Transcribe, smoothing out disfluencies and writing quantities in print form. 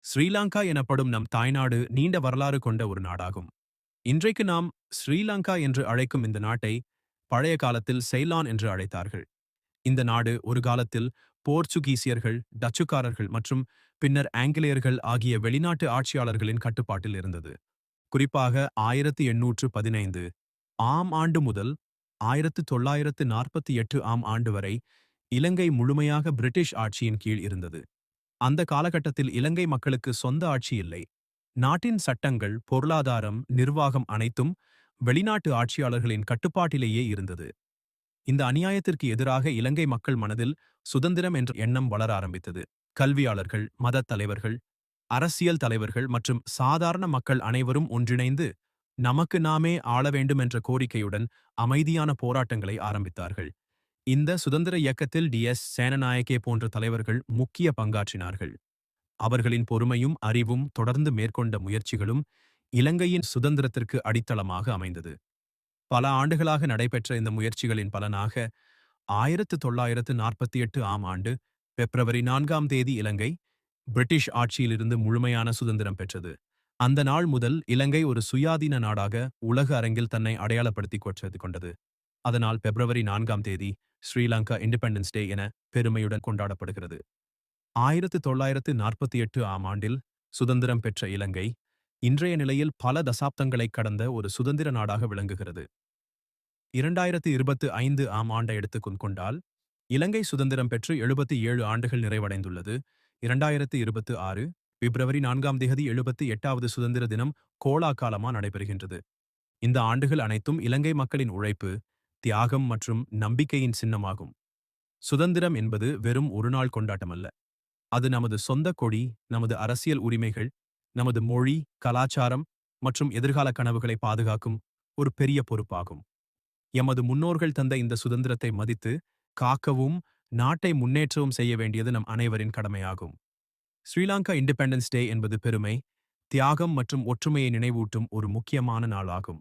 ஸ்ரீலங்கா எனப்படும் நம் தாய்நாடு நீண்ட வரலாறு கொண்ட ஒரு நாடாகும். இன்றைக்கு நாம் ஸ்ரீலங்கா என்று அழைக்கும் இந்த நாட்டை பழைய காலத்தில் செய்லான் என்று அழைத்தார்கள். இந்த நாடு ஒரு காலத்தில் போர்ச்சுகீசியர்கள், டச்சுக்காரர்கள் மற்றும் பின்னர் ஆங்கிலேயர்கள் ஆகிய வெளிநாட்டு ஆட்சியாளர்களின் கட்டுப்பாட்டில் இருந்தது. குறிப்பாக 1815 ஆம் ஆண்டு முதல் 1948 ஆம் ஆண்டு வரை இலங்கை முழுமையாக பிரிட்டிஷ் ஆட்சியின் கீழ் இருந்தது. அந்த காலகட்டத்தில் இலங்கை மக்களுக்கு சொந்த ஆட்சி இல்லை. நாட்டின் சட்டங்கள், பொருளாதாரம், நிர்வாகம் அனைத்தும் வெளிநாட்டு ஆட்சியாளர்களின் கட்டுப்பாட்டிலேயே இருந்தது. இந்த அநியாயத்திற்கு எதிராக இலங்கை மக்கள் மனதில் சுதந்திரம் என்ற எண்ணம் வளர ஆரம்பித்தது. கல்வியாளர்கள், மதத் தலைவர்கள், அரசியல் தலைவர்கள் மற்றும் சாதாரண மக்கள் அனைவரும் ஒன்றிணைந்து நமக்கு நாமே ஆள வேண்டும் என்ற கோரிக்கையுடன் அமைதியான போராட்டங்களை ஆரம்பித்தார்கள். இந்த சுதந்திர இயக்கத்தில் சேனநாயகே போன்ற தலைவர்கள் முக்கிய பங்காற்றினார்கள். அவர்களின் பொறுமையும் அறிவும் தொடர்ந்து மேற்கொண்ட முயற்சிகளும் இலங்கையின் சுதந்திரத்திற்கு அடித்தளமாக அமைந்தது. பல ஆண்டுகளாக நடைபெற்ற இந்த முயற்சிகளின் பலனாக 1948 ஆம் ஆண்டு பிப்ரவரி 4ஆம் தேதி இலங்கை பிரிட்டிஷ் ஆட்சியிலிருந்து முழுமையான சுதந்திரம் பெற்றது. அந்த நாள் முதல் இலங்கை ஒரு சுயாதீன நாடாக உலக அரங்கில் தன்னை அடையாளப்படுத்திக் கொண்டது. அதனால் பிப்ரவரி 4ஆம் தேதி ஸ்ரீலங்கா இண்டிபெண்டன்ஸ் டே என பெருமையுடன் கொண்டாடப்படுகிறது. 1948 ஆம் ஆண்டில் சுதந்திரம் பெற்ற இலங்கை இன்றைய நிலையில் பல தசாப்தங்களைக் கடந்த ஒரு சுதந்திர நாடாக விளங்குகிறது. 2025 ஆம் ஆண்டை எடுத்துக் கொண்டால் இலங்கை சுதந்திரம் பெற்று 77 ஆண்டுகள் நிறைவடைந்துள்ளது. 2026 பிப்ரவரி 4ஆம் தேதி 78வது சுதந்திர தினம் கோலாகாலமா நடைபெறுகின்றது. இந்த ஆண்டுகள் அனைத்தும் இலங்கை மக்களின் உழைப்பு, தியாகம் மற்றும் நம்பிக்கையின் சின்னமாகும். சுதந்திரம் என்பது வெறும் ஒரு நாள் கொண்டாட்டமல்ல. அது நமது சொந்த கொடி, நமது அரசியல் உரிமைகள், நமது மொழி, கலாச்சாரம் மற்றும் எதிர்கால கனவுகளை பாதுகாக்கும் ஒரு பெரிய பொறுப்பாகும். எமது முன்னோர்கள் தந்த இந்த சுதந்திரத்தை மதித்து, காக்கவும், நாட்டை முன்னேற்றவும் செய்ய வேண்டியது நம் அனைவரின் கடமையாகும். ஸ்ரீலங்கா இண்டிபெண்டன்ஸ் டே என்பது பெருமை, தியாகம் மற்றும் ஒற்றுமையை நினைவூட்டும் ஒரு முக்கியமான நாளாகும்.